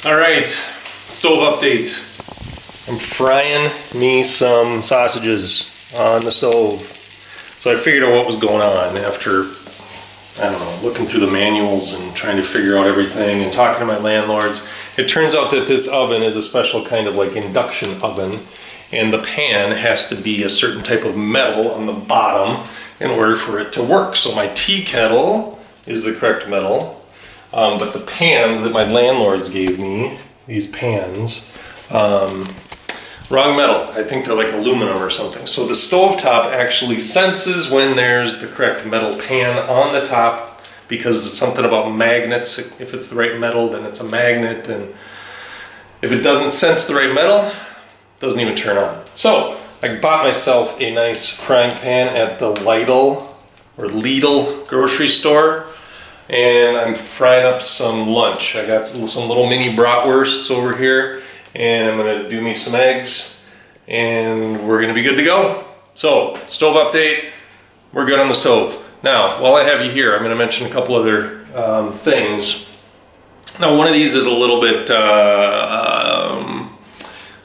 All right, stove update. I'm frying me some sausages on the stove. So I figured out what was going on after, I don't know, looking through the manuals and trying to figure out everything and talking to my landlords. It turns out that this oven is a special kind of like induction oven, and the pan has to be a certain type of metal on the bottom in order for it to work. So my tea kettle is the correct metal. But the pans that my landlords gave me, these pans, wrong metal. I think they're like aluminum or something. So the stovetop actually senses when there's the correct metal pan on the top, because it's something about magnets. If it's the right metal, then it's a magnet. And if it doesn't sense the right metal, it doesn't even turn on. So I bought myself a nice frying pan at the Lidl grocery store. And I'm frying up some lunch. I got some little mini bratwursts over here, and I'm gonna do me some eggs, and we're gonna be good to go. So, stove update, we're good on the stove. Now, while I have you here, I'm gonna mention a couple other things. Now, one of these is a little bit,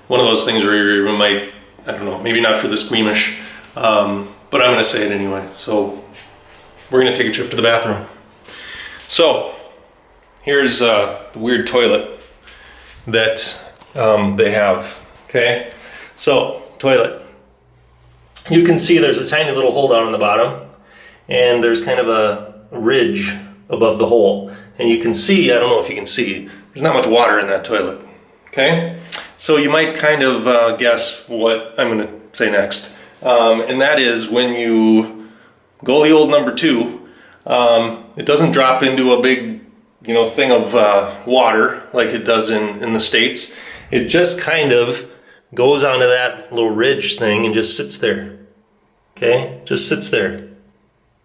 one of those things where you might, I don't know, maybe not for the squeamish, but I'm gonna say it anyway. So, we're gonna take a trip to the bathroom. So, here's the weird toilet that they have, okay? So, toilet. You can see there's a tiny little hole down in the bottom, and there's kind of a ridge above the hole. And you can see, I don't know if you can see, there's not much water in that toilet, okay? So you might kind of guess what I'm gonna say next. And that is when you go the old number 2, it doesn't drop into a big, thing of water like it does in the States. It just kind of goes onto that little ridge thing and just sits there. Okay? Just sits there.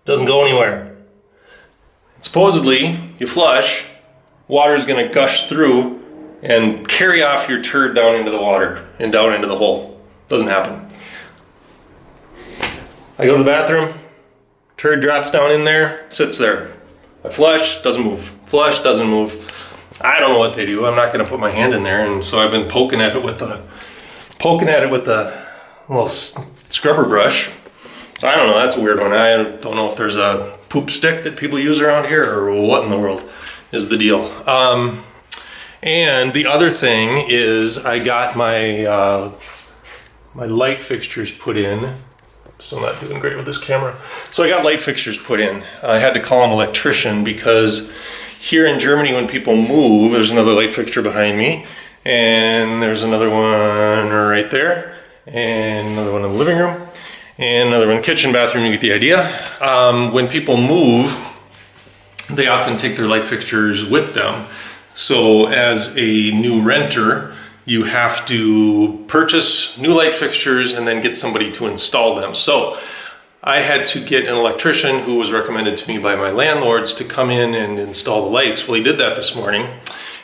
Doesn't go anywhere. Supposedly, you flush, water's gonna gush through and carry off your turd down into the water and down into the hole. Doesn't happen. I go to the bathroom, turd drops down in there, sits there. I flush, doesn't move. Flush, doesn't move. I don't know what they do. I'm not going to put my hand in there, and so I've been poking at it with a little scrubber brush. So I don't know. That's a weird one. I don't know if there's a poop stick that people use around here, or what in the world is the deal. And the other thing is, I got my my light fixtures put in. Still not doing great with this camera. So I got light fixtures put in. I had to call an electrician because here in Germany when people move, there's another light fixture behind me, and there's another one right there, and another one in the living room, and another one in the kitchen, bathroom. You get the idea. When people move, they often take their light fixtures with them. So as a new renter, you have to purchase new light fixtures and then get somebody to install them. So I had to get an electrician who was recommended to me by my landlords to come in and install the lights. Well, he did that this morning.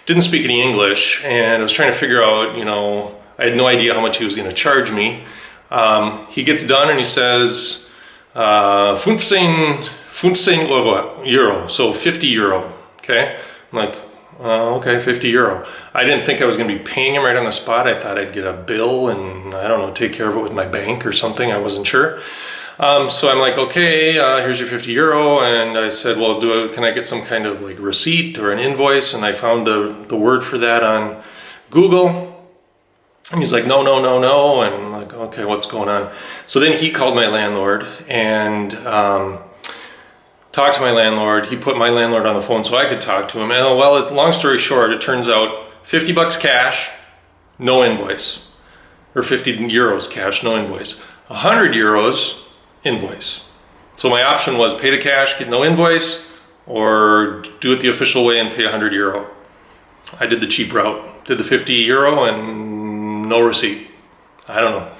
Didn't speak any English, and I was trying to figure out, I had no idea how much he was going to charge me. He gets done and he says, 15 euro, so 50 euro, okay? I'm like, okay, 50 euro. I didn't think I was going to be paying him right on the spot. I thought I'd get a bill and, I don't know, take care of it with my bank or something. I wasn't sure. So I'm like, okay, here's your 50 euro. And I said, well, can I get some kind of like receipt or an invoice? And I found the word for that on Google. And he's like, no. And I'm like, okay, what's going on? So then he called my landlord and talked to my landlord. He put my landlord on the phone so I could talk to him. And well, long story short, it turns out 50 bucks cash, no invoice. Or 50 euros cash, no invoice. 100 euros, invoice. So my option was pay the cash, get no invoice, or do it the official way and pay 100 euro. I did the cheap route. Did the 50 euro and no receipt. I don't know.